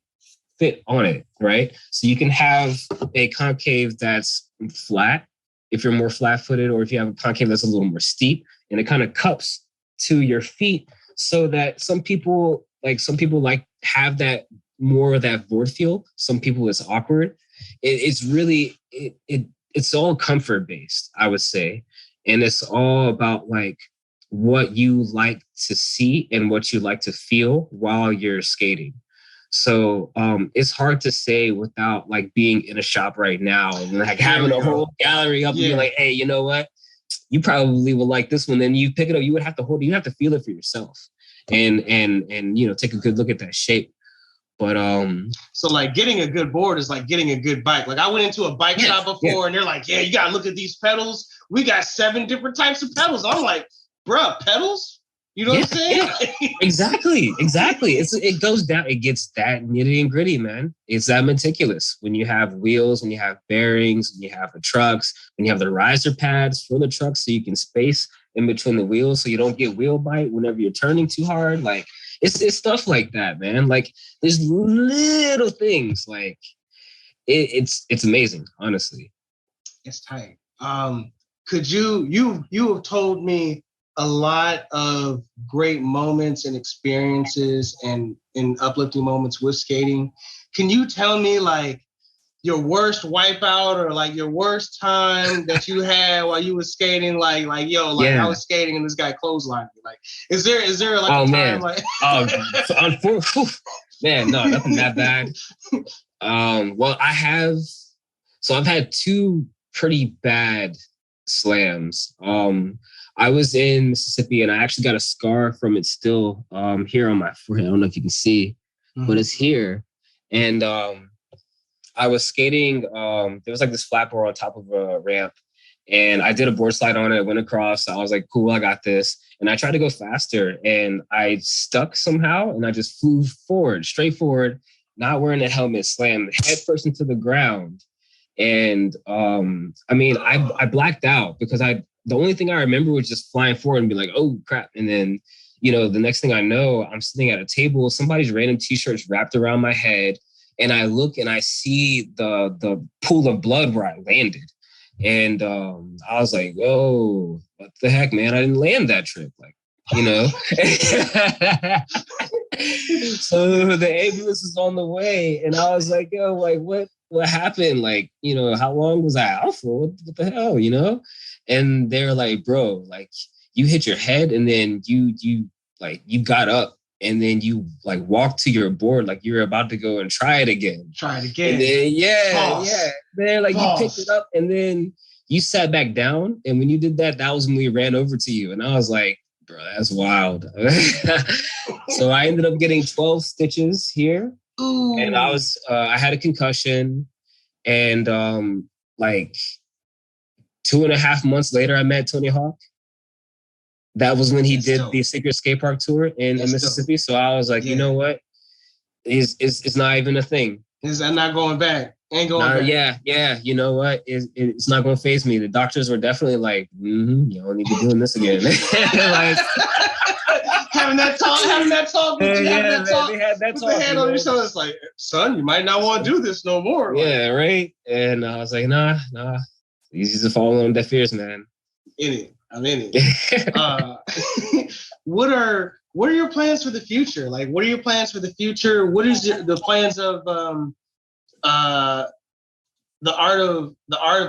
fit on it, right? So you can have a concave that's flat if you're more flat-footed, or if you have a concave that's a little more steep, and it kind of cups to your feet, so that some people like have that more of that board feel. Some people it's awkward. It's really it's all comfort based, I would say, and it's all about like what you like to see and what you like to feel while you're skating. So it's hard to say without like being in a shop right now and like having a whole gallery up and be like, hey, you know what? You probably will like this one. Then you pick it up, you would have to hold it. You have to feel it for yourself and you know, take a good look at that shape. But so like getting a good board is like getting a good bike. Like I went into a bike shop before and they're like, yeah, you gotta look at these pedals. We got 7 different types of pedals. I'm like, bruh, pedals? You know what I'm saying? Yeah. Exactly. It goes down. It gets that nitty and gritty, man. It's that meticulous. When you have wheels, when you have bearings, when you have the trucks, when you have the riser pads for the trucks, so you can space in between the wheels, so you don't get wheel bite whenever you're turning too hard. Like it's stuff like that, man. Like there's little things. Like it's amazing, honestly. It's tight. Could you have told me a lot of great moments and experiences and uplifting moments with skating. Can you tell me like your worst wipeout or like your worst time that you had while you were skating? I was skating and this guy clotheslined me. Like, is there like a time like? Man, no, nothing that bad. Well, I've had 2 pretty bad slams. I was in Mississippi and I actually got a scar from it still here on my forehead. I don't know if you can see, but it's here. And I was skating. There was like this flat board on top of a ramp, and I did a board slide on it. Went across. I was like, "Cool, I got this." And I tried to go faster, and I stuck somehow, and I just flew forward, straight forward, not wearing a helmet, slammed head first into the ground. And I mean, I blacked out because the only thing I remember was just flying forward and be like, "Oh crap!" And then, the next thing I know, I'm sitting at a table. Somebody's random t-shirts wrapped around my head. And I look and I see the pool of blood where I landed. And I was like, "Oh, what the heck, man? I didn't land that trip." Like, So the ambulance is on the way. And I was like, "Yo, like, what happened? Like, how long was I out for? What the hell, And they're like, "Bro, like, you hit your head and then you got up. And then you like walk to your board like you're about to go and try it again. And then Then like you picked it up and then you sat back down. And when you did that, that was when we ran over to you. And I was like, bro, that's wild. So I ended up getting 12 stitches here. Ooh. And I had a concussion. And like 2.5 months later, I met Tony Hawk. That was when he did the Secret Skate Park tour in Mississippi. Dope. So I was like, you know what? It's not even a thing. I'm not going back. Ain't going back. Yeah. You know what? It's not going to faze me. The doctors were definitely like, you don't need to be doing this again. Like, having that talk. They had that talk. The hand on your shoulder. It's like, son, you might not want to do this no more. Yeah, right. And I was like, nah. Easy to fall on deaf ears, man. I'm in it. What are your plans for the future? Like, what are your plans for the future? What is the plans of the art of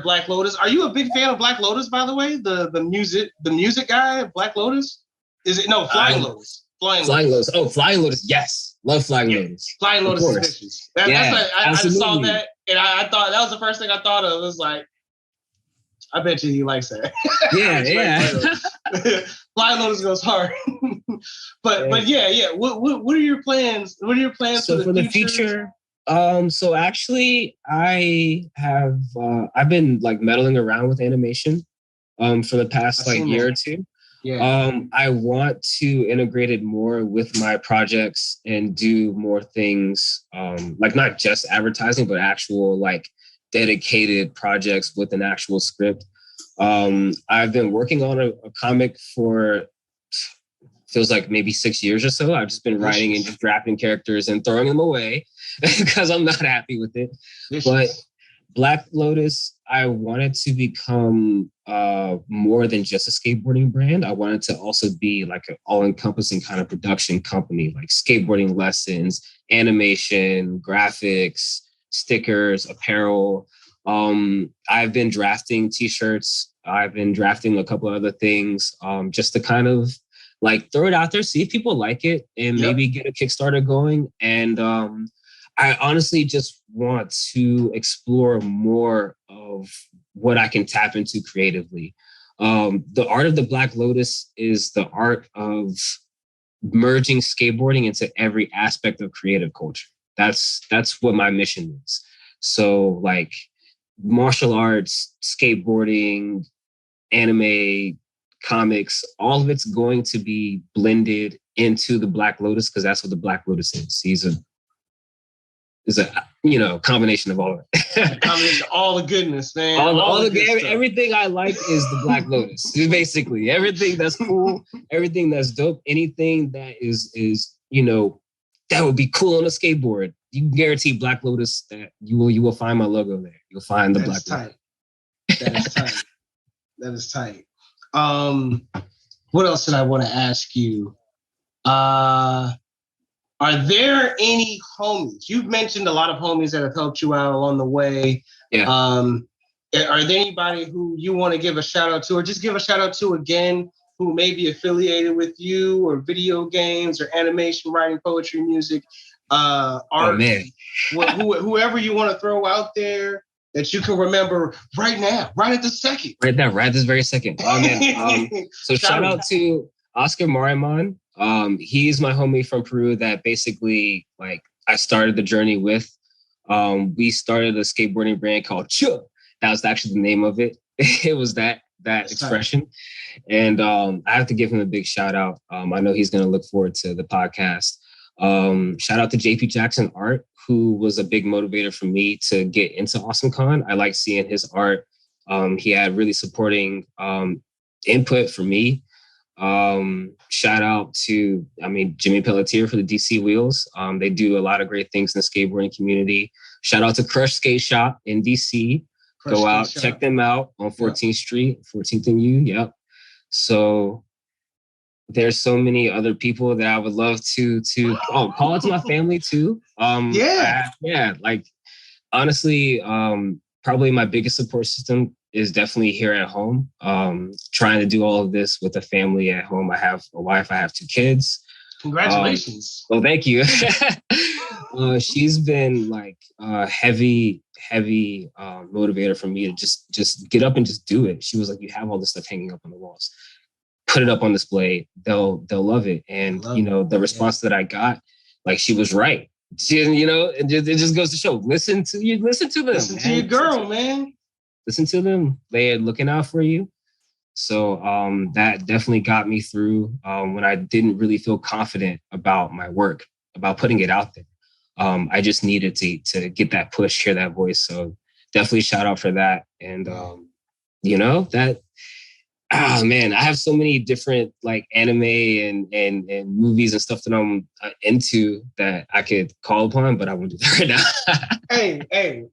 Black Lotus? Are you a big fan of Black Lotus, by the way? The music guy, Black Lotus? Is it Flying Lotus? Flying Lotus. Oh, Flying Lotus. Yes, love Flying Lotus. Flying Lotus is vicious. I just saw that, and I thought that was the first thing I thought of. It was like, I bet you he likes that. Yeah. Flying Lotus goes hard. But yeah. What are your plans? What are your plans for the future? So actually, I have I've been like meddling around with animation for the past year or two. Yeah. I want to integrate it more with my projects and do more things like not just advertising, but actual like dedicated projects with an actual script. I've been working on a comic for feels like maybe 6 years or so. I've just been writing and just drafting characters and throwing them away because I'm not happy with it. But Black Lotus, I wanted to become more than just a skateboarding brand. I wanted to also be like an all-encompassing kind of production company, like skateboarding lessons, animation, graphics, stickers, apparel. I've been drafting t-shirts. I've been drafting a couple other things just to kind of like throw it out there, see if people like it, and maybe get a Kickstarter going. And I honestly just want to explore more of what I can tap into creatively. The art of the Black Lotus is the art of merging skateboarding into every aspect of creative culture. That's what my mission is. So like martial arts, skateboarding, anime, comics, all of it's going to be blended into the Black Lotus because that's what the Black Lotus is. He's a combination of all of it. Combination of all the goodness, man. Everything I like is the Black Lotus. Basically, everything that's cool, everything that's dope, anything that is that would be cool on a skateboard. You can guarantee Black Lotus that you will find my logo there. You'll find the Black Lotus. That is tight. That is tight. What else did I want to ask you? Are there any homies? You've mentioned a lot of homies that have helped you out along the way. Yeah. Are there anybody who you want to give a shout out to, or just give a shout out to again, who may be affiliated with you, or video games, or animation, writing, poetry, music, art? Oh, man. Whoever you want to throw out there that you can remember right now, right at this second. Right now, right this very second. Oh, man. So shout out to Oscar Mariman. He's my homie from Peru that basically like I started the journey with. We started a skateboarding brand called Chuh. That was actually the name of it. It was that expression. And I have to give him a big shout out. I know he's going to look forward to the podcast. Shout out to JP Jackson Art, who was a big motivator for me to get into AwesomeCon. I like seeing his art. He had really supporting input for me. Shout out to, Jimmy Pelletier for the DC Wheels. They do a lot of great things in the skateboarding community. Shout out to Crush Skate Shop in DC. Go out, check them out on 14th Street, 14th and U. Yep. So there's so many other people that I would love to call out to my family too. Like honestly, probably my biggest support system is definitely here at home. Trying to do all of this with a family at home. I have a wife, I have 2 kids. Congratulations. Well, thank you. She's been like a heavy motivator for me to just get up and just do it. She was like, you have all this stuff hanging up on the walls. Put it up on display. They'll love it. And the response that I got, like she was right. She, it just goes to show. Listen to them. Listen to your girl, man. Listen to them. They're looking out for you. So that definitely got me through when I didn't really feel confident about my work, about putting it out there. I just needed to get that push, hear that voice. So definitely shout out for that. And I have so many different like anime and movies and stuff that I'm into that I could call upon, but I won't do that right now. Hey,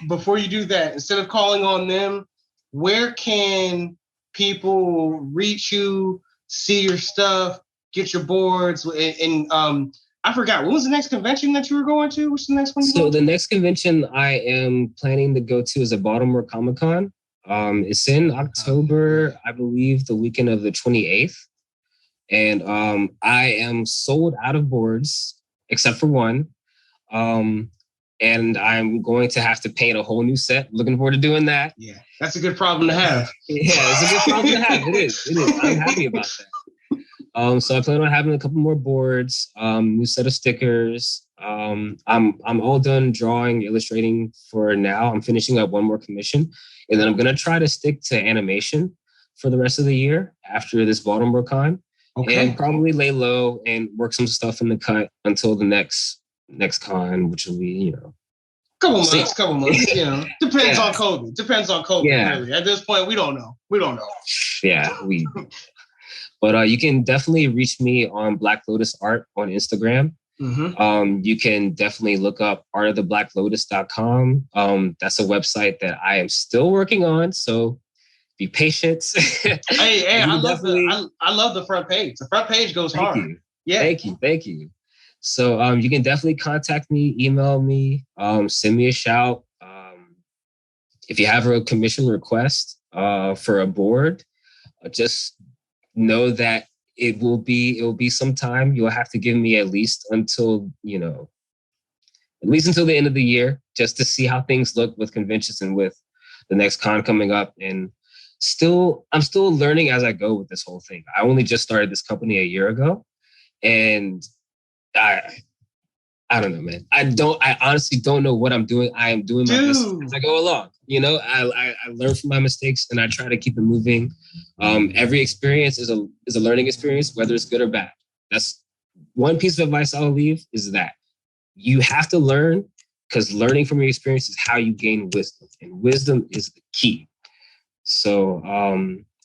before you do that, instead of calling on them, where can people reach you, see your stuff, get your boards, and I forgot, what was the next convention that you were going to? What's the next one? So the next convention I am planning to go to is a Baltimore Comic-Con. It's in October, I believe, the weekend of the 28th. And I am sold out of boards, except for one. And I'm going to have to paint a whole new set. Looking forward to doing that. Yeah, that's a good problem to have. Yeah, it's a good problem to have. It is. I'm happy about that. So I plan on having a couple more boards, new set of stickers. I'm all done drawing, illustrating for now. I'm finishing up one more commission. And then I'm going to try to stick to animation for the rest of the year after this Baltimore con. Okay. And probably lay low and work some stuff in the cut until the next con, which will be, couple months, depends on COVID. Yeah. Really. At this point, we don't know. Yeah, but you can definitely reach me on Black Lotus Art on Instagram. Mm-hmm. You can definitely look up artoftheblacklotus.com. That's a website that I am still working on, so be patient. hey, I love the front page. The front page goes hard. You. Yeah. Thank you. So you can definitely contact me, email me, send me a shout. If you have a commission request for a board, just know that it will be some time. You'll have to give me at least until the end of the year, just to see how things look with conventions and with the next con coming up. And I'm still learning as I go with this whole thing. I only just started this company a year ago, and I don't know, man. I honestly don't know what I'm doing. I am doing my best as I go along. I learn from my mistakes and I try to keep it moving. Every experience is a learning experience, whether it's good or bad. That's one piece of advice I'll leave, is that you have to learn, because learning from your experience is how you gain wisdom, and wisdom is the key. So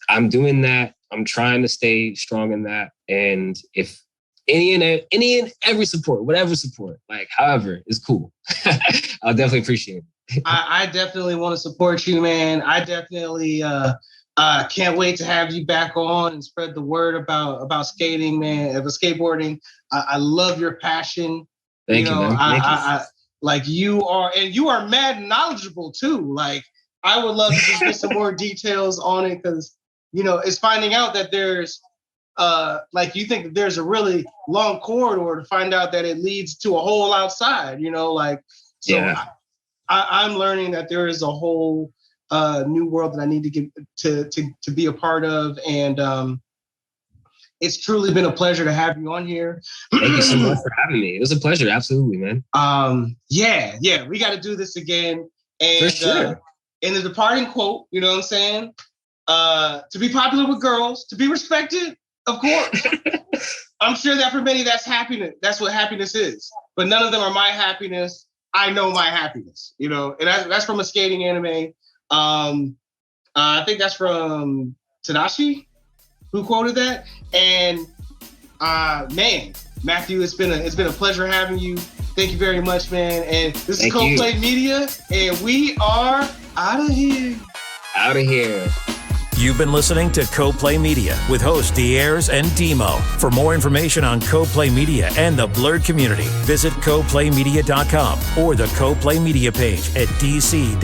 I'm doing that. I'm trying to stay strong in that. And if any and every support, whatever support, like however, is cool. I'll definitely appreciate it. I definitely want to support you, man. I definitely can't wait to have you back on and spread the word about skating, man, about skateboarding. I love your passion. Thank you, man. I like you are, and you are mad knowledgeable too. Like I would love to just get some more details on it, because it's finding out that there's like you think that there's a really long corridor to find out that it leads to a hole outside, so yeah. I'm learning that there is a whole new world that I need to get to be a part of. And It's truly been a pleasure to have you on here. Thank you so much for having me. It was a pleasure. Absolutely, man. Yeah, we got to do this again. And for sure. In the departing quote, you know what I'm saying? To be popular with girls, to be respected, of course. I'm sure that for many, that's happiness. That's what happiness is. But none of them are my happiness. I know my happiness, you know, and that's from a skating anime. I think that's from Tadashi, who quoted that. And man, Matthew, it's been a pleasure having you. Thank you very much, man. And this is Co-Play Media, and we are out of here. Out of here. You've been listening to Co-Play Media with hosts Diers and Demo. For more information on Co-Play Media and the Blerd community, visit coplaymedia.com or the Co-Play Media page at dc.radio.gov.